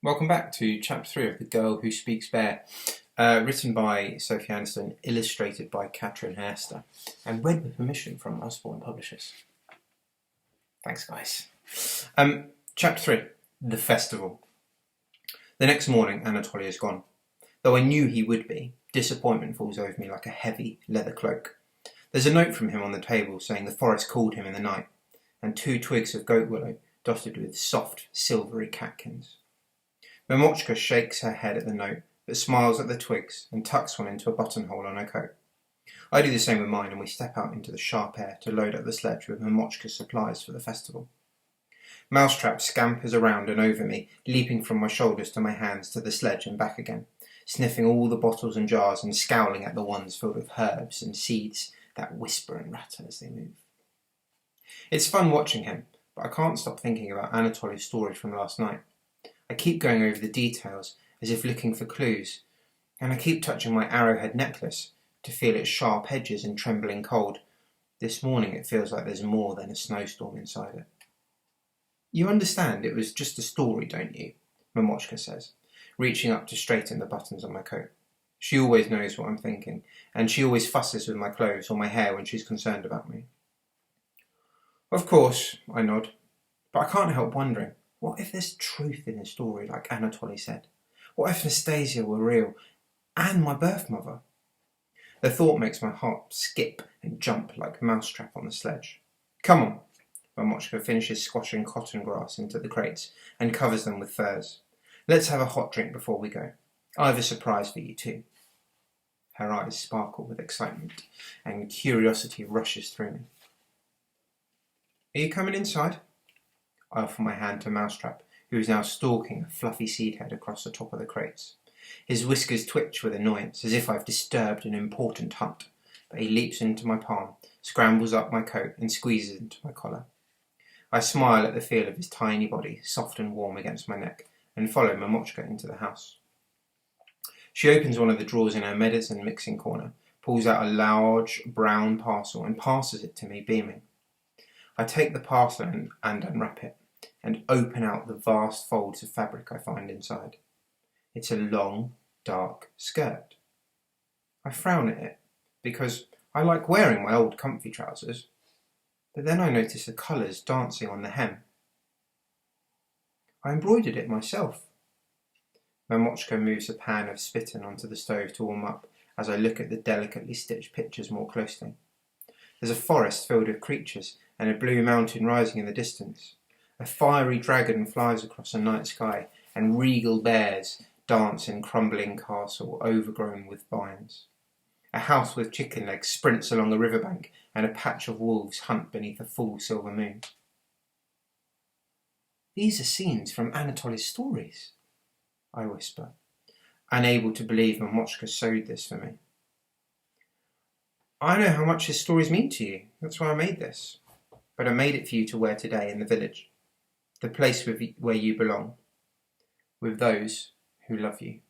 Welcome back to Chapter 3 of The Girl Who Speaks Bear, written by Sophie Anderson, illustrated by Katrin Hester, and read with permission from Usborne Publishers. Thanks, guys. Chapter 3, The Festival. The next morning, Anatoly is gone. Though I knew he would be, disappointment falls over me like a heavy leather cloak. There's a note from him on the table saying the forest called him in the night, and 2 twigs of goat willow dotted with soft, silvery catkins. Mamochka shakes her head at the note, but smiles at the twigs and tucks one into a buttonhole on her coat. I do the same with mine, and we step out into the sharp air to load up the sledge with Mamochka's supplies for the festival. Mousetrap scampers around and over me, leaping from my shoulders to my hands to the sledge and back again, sniffing all the bottles and jars and scowling at the ones filled with herbs and seeds that whisper and rattle as they move. It's fun watching him, but I can't stop thinking about Anatoly's story from last night. I keep going over the details as if looking for clues, and I keep touching my arrowhead necklace to feel its sharp edges in trembling cold. This morning it feels like there's more than a snowstorm inside it. You understand it was just a story, don't you? Mamochka says, reaching up to straighten the buttons on my coat. She always knows what I'm thinking, and she always fusses with my clothes or my hair when she's concerned about me. Of course, I nod, but I can't help wondering, what if there's truth in the story, like Anatoly said? What if Nastasia were real, and my birth mother? The thought makes my heart skip and jump like Mousetrap on the sledge. Come on, Mamochka finishes squashing cotton grass into the crates and covers them with furs. Let's have a hot drink before we go. I have a surprise for you too. Her eyes sparkle with excitement, and curiosity rushes through me. Are you coming inside? I offer my hand to Mousetrap, who is now stalking a fluffy seed head across the top of the crates. His whiskers twitch with annoyance, as if I've disturbed an important hunt, but he leaps into my palm, scrambles up my coat, and squeezes into my collar. I smile at the feel of his tiny body, soft and warm against my neck, and follow Mamochka into the house. She opens one of the drawers in her medicine mixing corner, pulls out a large brown parcel, and passes it to me, beaming. I take the parcel and unwrap it, and open out the vast folds of fabric I find inside. It's a long, dark skirt. I frown at it, because I like wearing my old comfy trousers, but then I notice the colours dancing on the hem. I embroidered it myself. Mamochka moves a pan of spittoon onto the stove to warm up as I look at the delicately stitched pictures more closely. There's a forest filled with creatures and a blue mountain rising in the distance. A fiery dragon flies across a night sky, and regal bears dance in crumbling castle overgrown with vines. A house with chicken legs sprints along a riverbank, and a patch of wolves hunt beneath a full silver moon. These are scenes from Anatoly's stories, I whisper, unable to believe Mamochka sewed this for me. I know how much his stories mean to you, that's why I made this. But I made it for you to wear today in the village, the place where you belong, with those who love you.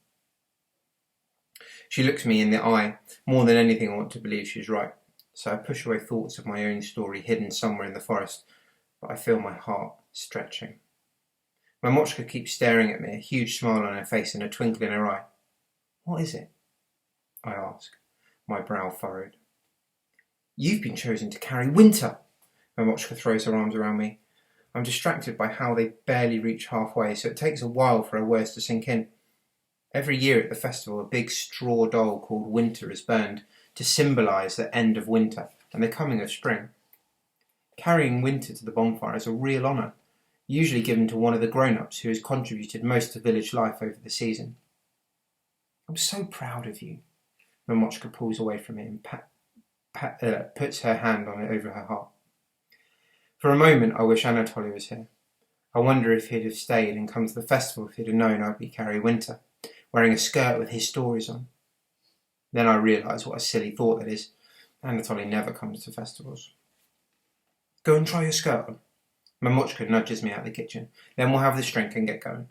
She looks me in the eye. More than anything, I want to believe she's right, so I push away thoughts of my own story hidden somewhere in the forest, but I feel my heart stretching. Mamochka keeps staring at me, a huge smile on her face and a twinkle in her eye. What is it? I ask, my brow furrowed. You've been chosen to carry Winter! Mamochka throws her arms around me. I'm distracted by how they barely reach halfway, so it takes a while for her words to sink in. Every year at the festival, a big straw doll called Winter is burned to symbolise the end of winter and the coming of spring. Carrying Winter to the bonfire is a real honour, usually given to one of the grown-ups who has contributed most to village life over the season. I'm so proud of you. Mamochka pulls away from me and puts her hand on it over her heart. For a moment I wish Anatoly was here. I wonder if he'd have stayed and come to the festival if he'd have known I'd be Carrie Winter, wearing a skirt with his stories on. Then I realise what a silly thought that is. Anatoly never comes to festivals. Go and try your skirt on. Mamochka nudges me out the kitchen. Then we'll have this drink and get going.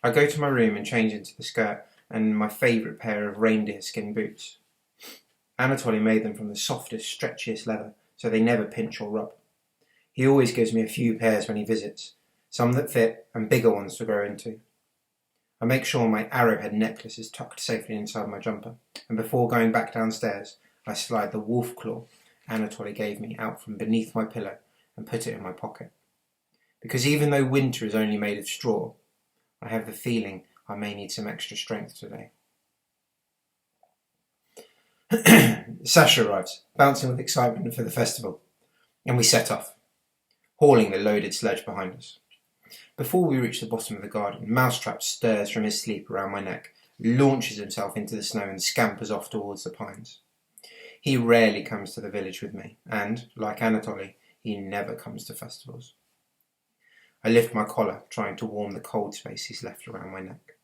I go to my room and change into the skirt and my favourite pair of reindeer skin boots. Anatoly made them from the softest, stretchiest leather, so they never pinch or rub. He always gives me a few pairs when he visits, some that fit and bigger ones to grow into. I make sure my arrowhead necklace is tucked safely inside my jumper, and before going back downstairs, I slide the wolf claw Anatoly gave me out from beneath my pillow and put it in my pocket. Because even though winter is only made of straw, I have the feeling I may need some extra strength today. Sasha arrives, bouncing with excitement for the festival, and we set off, hauling the loaded sledge behind us. Before we reach the bottom of the garden, Mousetrap stirs from his sleep around my neck, launches himself into the snow and scampers off towards the pines. He rarely comes to the village with me, and, like Anatoly, he never comes to festivals. I lift my collar, trying to warm the cold space he's left around my neck.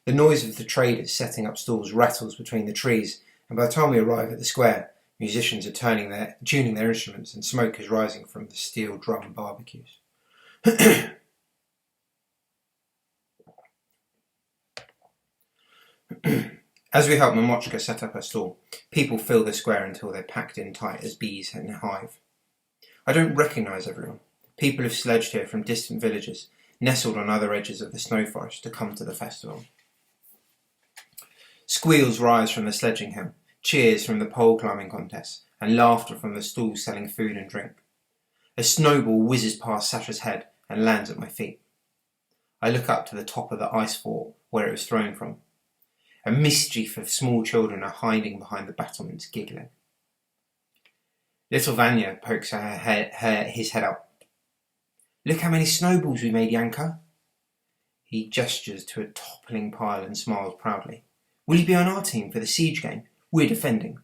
The noise of the traders setting up stalls rattles between the trees, and by the time we arrive at the square, musicians are tuning their instruments and smoke is rising from the steel drum barbecues. As we help Momochka set up her stall, people fill the square until they're packed in tight as bees in a hive. I don't recognise everyone. People have sledged here from distant villages, nestled on other edges of the snow forest to come to the festival. Squeals rise from the sledging hill, cheers from the pole climbing contests, and laughter from the stalls selling food and drink. A snowball whizzes past Sasha's head and lands at my feet. I look up to the top of the ice fort where it was thrown from. A mischief of small children are hiding behind the battlements, giggling. Little Vanya pokes his head up. "Look how many snowballs we made, Yanka." He gestures to a toppling pile and smiles proudly. "Will you be on our team for the siege game? We're defending."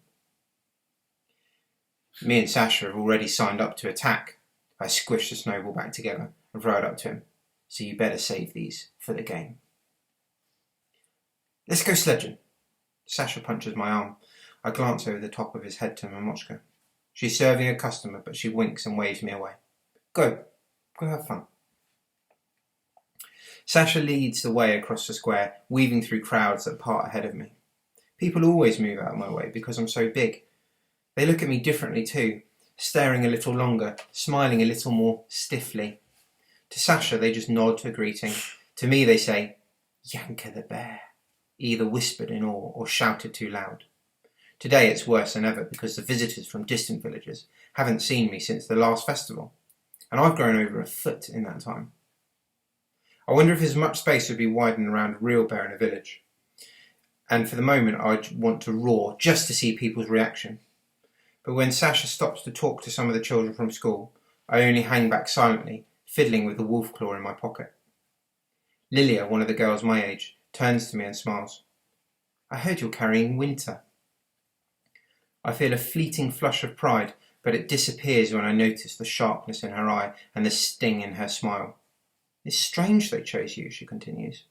Me and Sasha have already signed up to attack. I squish the snowball back together and throw it up to him. "So you better save these for the game." "Let's go sledging." Sasha punches my arm. I glance over the top of his head to Momochka. She's serving a customer, but she winks and waves me away. Go have fun." Sasha leads the way across the square, weaving through crowds that part ahead of me. People always move out of my way because I'm so big. They look at me differently too, staring a little longer, smiling a little more stiffly. To Sasha, they just nod to a greeting. To me, they say, "Yanka the bear," either whispered in awe or shouted too loud. Today it's worse than ever because the visitors from distant villages haven't seen me since the last festival, and I've grown over a foot in that time. I wonder if as much space would be widened around a real bear in a village. And for the moment I'd want to roar just to see people's reaction. But when Sasha stops to talk to some of the children from school, I only hang back silently, fiddling with the wolf claw in my pocket. Lilia, one of the girls my age, turns to me and smiles. "I heard you're carrying Winter." I feel a fleeting flush of pride, but it disappears when I notice the sharpness in her eye and the sting in her smile. "It's strange they chose you," she continues.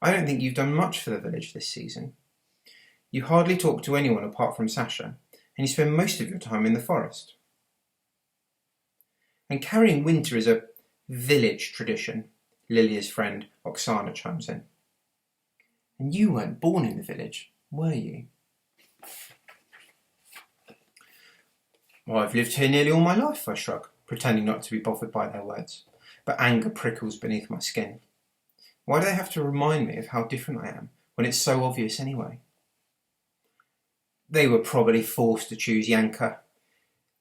"I don't think you've done much for the village this season. You hardly talk to anyone apart from Sasha, and you spend most of your time in the forest." "And carrying Winter is a village tradition," Lilia's friend Oksana chimes in. "And you weren't born in the village, were you?" "Well, I've lived here nearly all my life," I shrug, pretending not to be bothered by their words, but anger prickles beneath my skin. Why do they have to remind me of how different I am, when it's so obvious anyway? "They were probably forced to choose Yanka."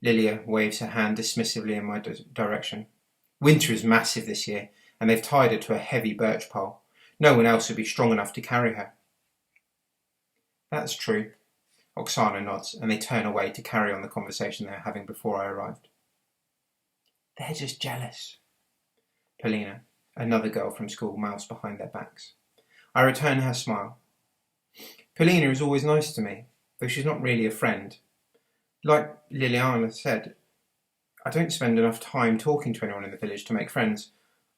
Lilia waves her hand dismissively in my direction. "Winter is massive this year, and they've tied her to a heavy birch pole. No one else would be strong enough to carry her." "That's true." Oksana nods, and they turn away to carry on the conversation they were having before I arrived. "They're just jealous." Polina, another girl from school, mouths behind their backs. I return her smile. Polina is always nice to me, though she's not really a friend. Like Liliana said, I don't spend enough time talking to anyone in the village to make friends.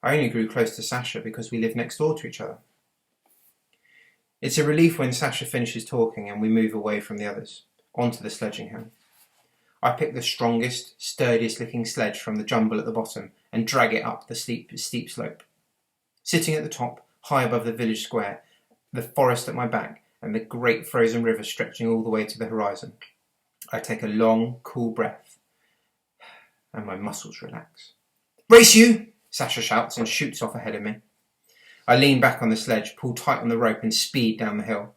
I only grew close to Sasha because we live next door to each other. It's a relief when Sasha finishes talking and we move away from the others, onto the sledging hill. I pick the strongest, sturdiest looking sledge from the jumble at the bottom and drag it up the steep slope. Sitting at the top, high above the village square, the forest at my back and the great frozen river stretching all the way to the horizon, I take a long, cool breath and my muscles relax. "Race you!" Sasha shouts and shoots off ahead of me. I lean back on the sledge, pull tight on the rope and speed down the hill.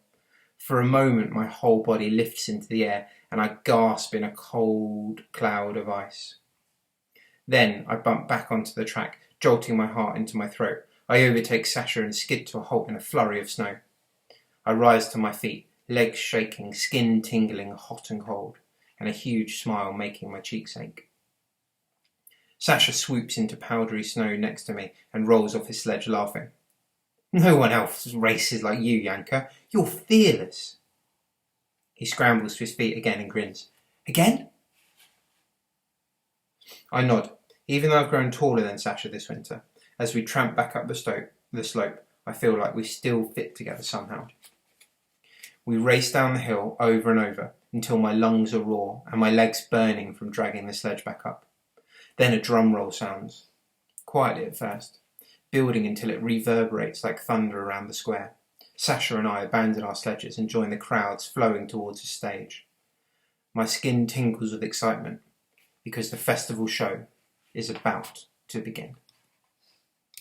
For a moment my whole body lifts into the air and I gasp in a cold cloud of ice. Then I bump back onto the track, jolting my heart into my throat. I overtake Sasha and skid to a halt in a flurry of snow. I rise to my feet, legs shaking, skin tingling hot and cold, and a huge smile making my cheeks ache. Sasha swoops into powdery snow next to me and rolls off his sledge laughing. No one else races like you, Yanka. You're fearless. He scrambles to his feet again and grins. Again? I nod, even though I've grown taller than Sasha this winter. As we tramp back up the slope, I feel like we still fit together somehow. We race down the hill over and over until my lungs are raw and my legs burning from dragging the sledge back up. Then a drum roll sounds, quietly at first, building until it reverberates like thunder around the square. Sasha and I abandon our sledges and join the crowds flowing towards the stage. My skin tingles with excitement because the festival show is about to begin.